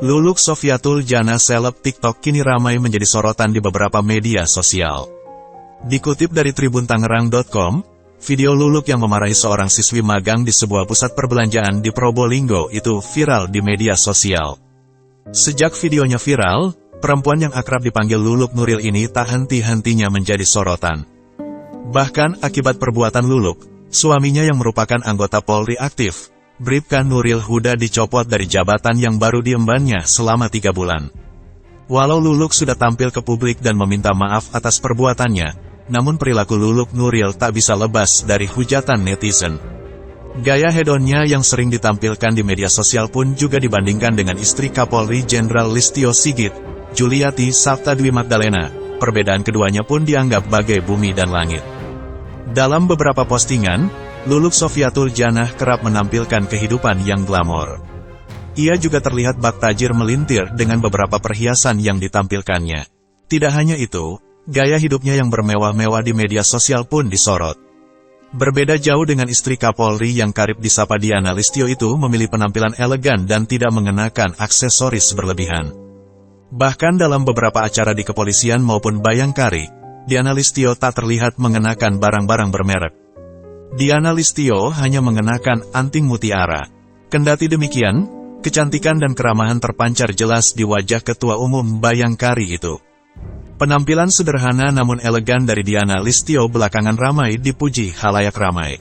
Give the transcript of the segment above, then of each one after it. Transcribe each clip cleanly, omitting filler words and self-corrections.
Luluk Sofiatul Janah seleb TikTok kini ramai menjadi sorotan di beberapa media sosial. Dikutip dari tribuntangerang.com, video Luluk yang memarahi seorang siswi magang di sebuah pusat perbelanjaan di Probolinggo itu viral di media sosial. Sejak videonya viral, perempuan yang akrab dipanggil Luluk Nuril ini tak henti-hentinya menjadi sorotan. Bahkan akibat perbuatan Luluk, suaminya yang merupakan anggota Polri aktif, Bribka Nuril Huda dicopot dari jabatan yang baru diembannya selama 3 bulan. Walau Luluk sudah tampil ke publik dan meminta maaf atas perbuatannya, namun perilaku Luluk Nuril tak bisa lepas dari hujatan netizen. Gaya hedonnya yang sering ditampilkan di media sosial pun juga dibandingkan dengan istri Kapolri Jenderal Listio Sigit, Juliati Sabta Dwi Magdalena. Perbedaan keduanya pun dianggap bagai bumi dan langit. Dalam beberapa postingan, Luluk Sofiatul Janah kerap menampilkan kehidupan yang glamor. Ia juga terlihat bak tajir melintir dengan beberapa perhiasan yang ditampilkannya. Tidak hanya itu, gaya hidupnya yang bermewah-mewah di media sosial pun disorot. Berbeda jauh dengan istri Kapolri yang karib disapa Diana Listio itu memilih penampilan elegan dan tidak mengenakan aksesoris berlebihan. Bahkan dalam beberapa acara di kepolisian maupun Bayangkari, Diana Listio tak terlihat mengenakan barang-barang bermerek. Diana Listio hanya mengenakan anting mutiara. Kendati demikian, kecantikan dan keramahan terpancar jelas di wajah Ketua Umum Bayangkari itu. Penampilan sederhana namun elegan dari Diana Listio belakangan ramai dipuji khalayak ramai.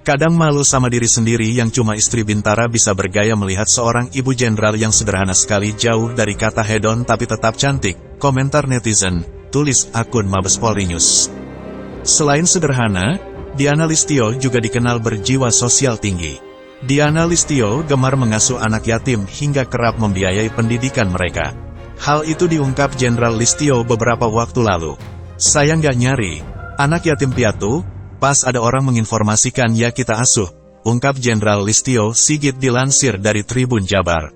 Kadang malu sama diri sendiri yang cuma istri bintara bisa bergaya melihat seorang ibu jenderal yang sederhana sekali jauh dari kata hedon tapi tetap cantik, komentar netizen, tulis akun Mabes Polri News. Selain sederhana, Diana Listio juga dikenal berjiwa sosial tinggi. Diana Listio gemar mengasuh anak yatim hingga kerap membiayai pendidikan mereka. Hal itu diungkap Jenderal Listio beberapa waktu lalu. "Saya nggak nyari anak yatim piatu, pas ada orang menginformasikan ya kita asuh," ungkap Jenderal Listio Sigit dilansir dari Tribun Jabar.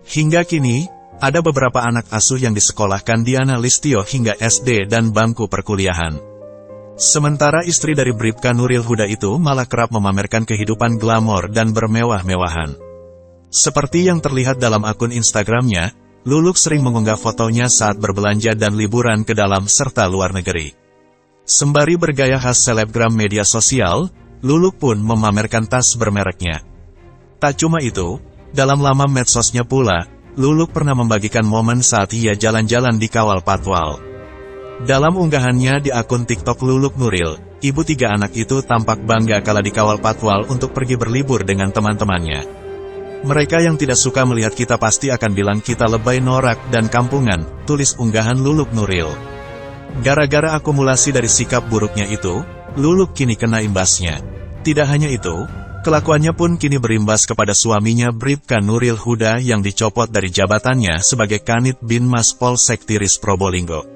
Hingga kini, ada beberapa anak asuh yang disekolahkan Diana Listio hingga SD dan bangku perkuliahan. Sementara istri dari Bribka Nuril Huda itu malah kerap memamerkan kehidupan glamor dan bermewah-mewahan. Seperti yang terlihat dalam akun Instagramnya, Luluk sering mengunggah fotonya saat berbelanja dan liburan ke dalam serta luar negeri. Sembari bergaya khas selebgram media sosial, Luluk pun memamerkan tas bermereknya. Tak cuma itu, dalam laman medsosnya pula, Luluk pernah membagikan momen saat ia jalan-jalan di Kawal Patwal. Dalam unggahannya di akun TikTok Luluk Nuril, ibu 3 anak itu tampak bangga kala di Kawal Patwal untuk pergi berlibur dengan teman-temannya. "Mereka yang tidak suka melihat kita pasti akan bilang kita lebay norak dan kampungan," tulis unggahan Luluk Nuril. Gara-gara akumulasi dari sikap buruknya itu, Luluk kini kena imbasnya. Tidak hanya itu, kelakuannya pun kini berimbas kepada suaminya Bribka Nuril Huda yang dicopot dari jabatannya sebagai Kanit Binmas Polsek Tiris Probolinggo.